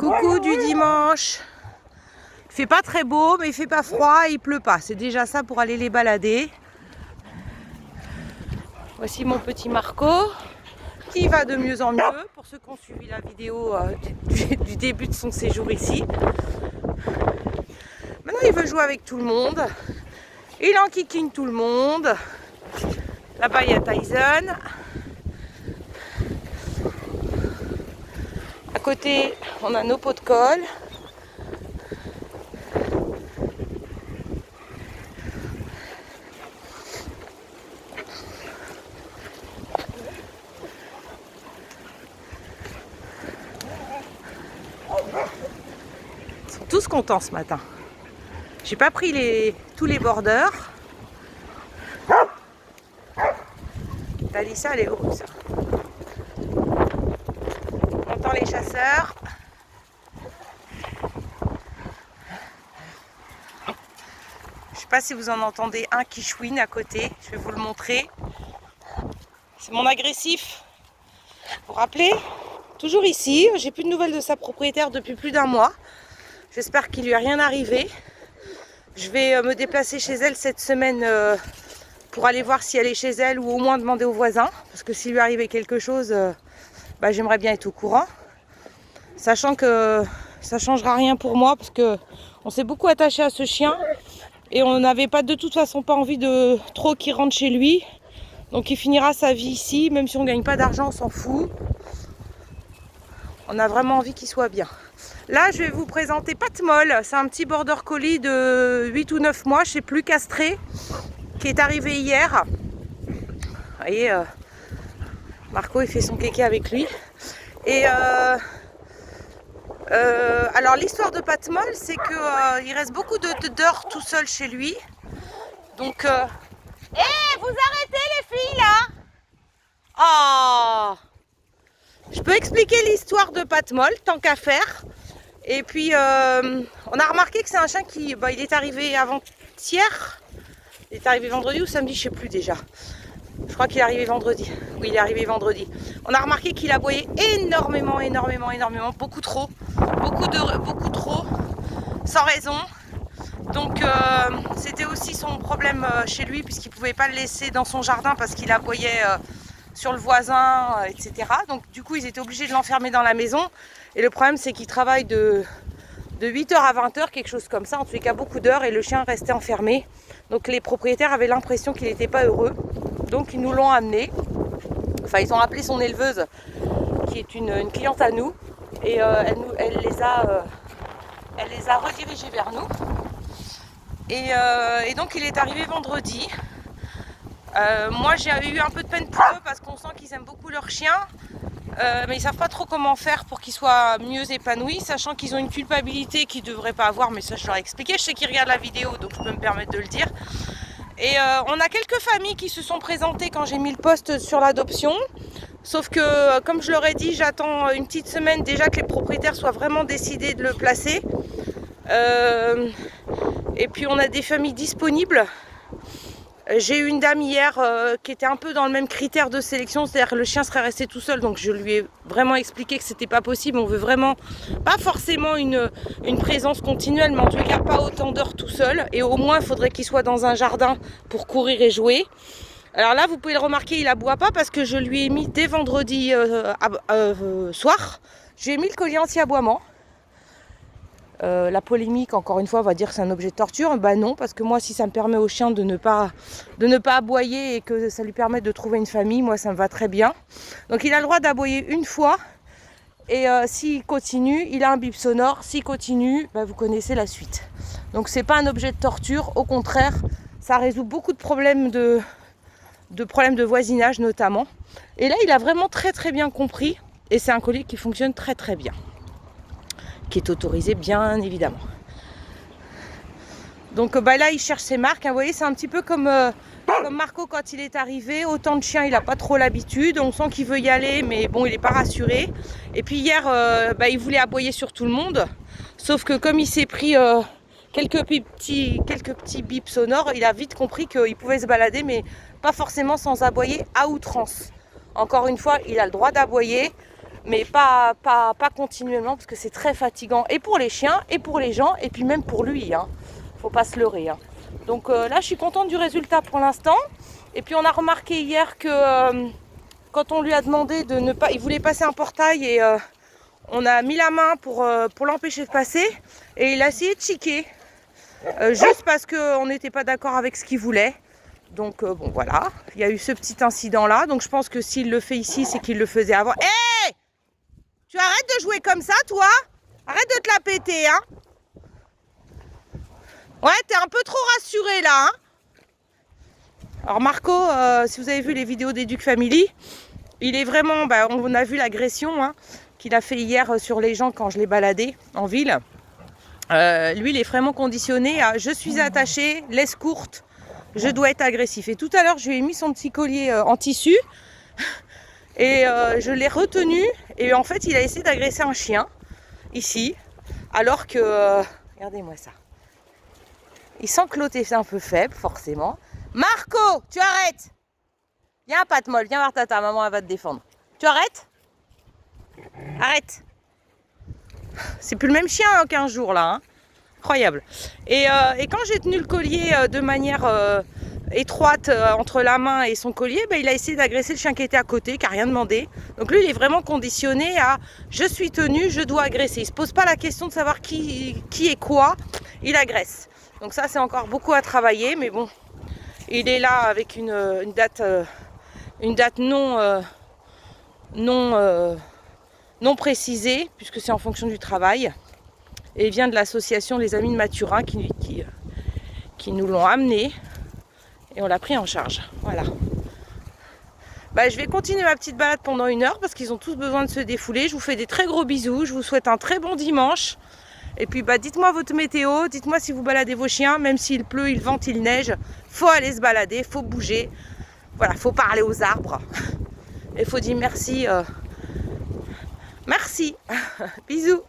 Coucou du dimanche. Il fait pas très beau, mais il fait pas froid et il pleut pas. C'est déjà ça pour aller les balader. Voici mon petit Marco qui va de mieux en mieux. Pour ceux qui ont suivi la vidéo du début de son séjour ici. Maintenant, il veut jouer avec tout le monde. Il enquiquine tout le monde. Là-bas, il y a Tyson. À côté, on a nos pots de colle. Ils sont tous contents ce matin. J'ai pas pris tous les bordeurs. Talissa, elle est heureuse. On entend les chasseurs. Je sais pas si vous en entendez un qui chouine à côté. Je vais vous le montrer. C'est mon agressif. Vous vous rappelez? Toujours ici. J'ai plus de nouvelles de sa propriétaire depuis plus d'1 mois. J'espère qu'il lui est rien arrivé. Je vais me déplacer chez elle cette semaine pour aller voir si elle est chez elle ou au moins demander aux voisins. Parce que s'il lui arrivait quelque chose, j'aimerais bien être au courant. Sachant que ça ne changera rien pour moi parce qu'on s'est beaucoup attaché à ce chien. Et on n'avait pas de toute façon pas envie de trop qu'il rentre chez lui. Donc il finira sa vie ici. Même si on ne gagne pas d'argent, on s'en fout. On a vraiment envie qu'il soit bien. Là, je vais vous présenter Patmol. C'est un petit border collie de 8 ou 9 mois, je ne sais plus, castré, qui est arrivé hier. Vous voyez, Marco, il fait son kéké avec lui. Et alors, l'histoire de Patmol, c'est qu'il reste beaucoup d'heures tout seul chez lui. Donc, vous arrêtez les filles, là? Oh! Je peux expliquer l'histoire de Patmol, tant qu'à faire. Et puis, on a remarqué que c'est un chien qui il est arrivé avant-hier. Il est arrivé vendredi ou samedi, je ne sais plus déjà. Je crois qu'il est arrivé vendredi. Oui, il est arrivé vendredi. On a remarqué qu'il aboyait énormément, beaucoup trop. Beaucoup trop, sans raison. Donc, c'était aussi son problème chez lui, puisqu'il ne pouvait pas le laisser dans son jardin parce qu'il aboyait sur le voisin, etc. Donc du coup ils étaient obligés de l'enfermer dans la maison. Et le problème c'est qu'il travaille de 8h à 20h, quelque chose comme ça, en tous les cas beaucoup d'heures, et le chien restait enfermé. Donc les propriétaires avaient l'impression qu'il n'était pas heureux. Donc ils nous l'ont amené. Enfin ils ont appelé son éleveuse, qui est une cliente à nous. Et elle les a redirigés vers nous. Et donc il est arrivé vendredi. Moi j'ai eu un peu de peine pour eux parce qu'on sent qu'ils aiment beaucoup leur chien, mais ils savent pas trop comment faire pour qu'ils soient mieux épanouis, sachant qu'ils ont une culpabilité qu'ils ne devraient pas avoir, mais ça je leur ai expliqué. Je sais qu'ils regardent la vidéo donc je peux me permettre de le dire. Et on a quelques familles qui se sont présentées quand j'ai mis le post sur l'adoption, sauf que comme je leur ai dit, j'attends une petite semaine déjà que les propriétaires soient vraiment décidés de le placer. Et puis on a des familles disponibles. J'ai eu une dame hier qui était un peu dans le même critère de sélection, c'est-à-dire que le chien serait resté tout seul, donc je lui ai vraiment expliqué que c'était pas possible. On veut vraiment, pas forcément une présence continuelle, mais en tout cas pas autant d'heures tout seul. Et au moins il faudrait qu'il soit dans un jardin pour courir et jouer. Alors là vous pouvez le remarquer, il aboie pas parce que je lui ai mis dès vendredi soir, je lui ai mis le collier anti-aboiement. La polémique, encore une fois, va dire que c'est un objet de torture. Ben non, parce que moi, si ça me permet au chien de ne pas aboyer et que ça lui permet de trouver une famille, moi, ça me va très bien. Donc, il a le droit d'aboyer une fois. Et s'il continue, il a un bip sonore. S'il continue, vous connaissez la suite. Donc, c'est pas un objet de torture. Au contraire, ça résout beaucoup de problèmes de voisinage, notamment. Et là, il a vraiment très, très bien compris. Et c'est un collier qui fonctionne très, très bien. Qui est autorisé bien évidemment. Donc là il cherche ses marques, hein. Vous voyez, c'est un petit peu comme Marco quand il est arrivé. Autant de chiens il n'a pas trop l'habitude, on sent qu'il veut y aller mais bon il n'est pas rassuré. Et puis hier il voulait aboyer sur tout le monde, sauf que comme il s'est pris quelques petits bips sonores, il a vite compris qu'il pouvait se balader mais pas forcément sans aboyer à outrance. Encore une fois, il a le droit d'aboyer, mais pas continuellement parce que c'est très fatigant et pour les chiens et pour les gens et puis même pour lui, hein. Faut pas se leurrer, hein. Donc là je suis contente du résultat pour l'instant. Et puis on a remarqué hier que quand on lui a demandé de ne pas, il voulait passer un portail et on a mis la main pour l'empêcher de passer et il a essayé de chiquer juste parce qu'on n'était pas d'accord avec ce qu'il voulait. Donc bon voilà, il y a eu ce petit incident là. Donc je pense que s'il le fait ici, c'est qu'il le faisait avant. Hé, tu arrêtes de jouer comme ça, toi? Arrête de te la péter, hein. Ouais, t'es un peu trop rassuré là, hein. Alors Marco, si vous avez vu les vidéos d'Educ Family, il est vraiment, on a vu l'agression hein, qu'il a fait hier sur les gens quand je l'ai baladé en ville. Lui, il est vraiment conditionné à « je suis attaché, laisse courte, je dois être agressif ». Et tout à l'heure, je lui ai mis son petit collier en tissu et je l'ai retenu. Et en fait, il a essayé d'agresser un chien, ici, alors que... regardez-moi ça. Il sent que l'autre est un peu faible, forcément. Marco, tu arrêtes! Viens, patte molle, viens voir tata, maman, elle va te défendre. Tu arrêtes? Arrête! C'est plus le même chien en 15 jours, là. Hein. Incroyable. Et quand j'ai tenu le collier de manière étroite entre la main et son collier, il a essayé d'agresser le chien qui était à côté, qui n'a rien demandé. Donc lui, il est vraiment conditionné à « je suis tenu, je dois agresser ». Il ne se pose pas la question de savoir qui est quoi, il agresse. Donc ça, c'est encore beaucoup à travailler, mais bon, il est là avec une date non précisée, puisque c'est en fonction du travail. Et il vient de l'association Les Amis de Mathurin qui nous l'ont amené et on l'a pris en charge. Voilà. Je vais continuer ma petite balade pendant 1 heure parce qu'ils ont tous besoin de se défouler. Je vous fais des très gros bisous. Je vous souhaite un très bon dimanche. Et puis dites-moi votre météo. Dites-moi si vous baladez vos chiens. Même s'il pleut, il vente, il neige. Faut aller se balader, faut bouger. Voilà, faut parler aux arbres. Et faut dire merci. Merci. Bisous.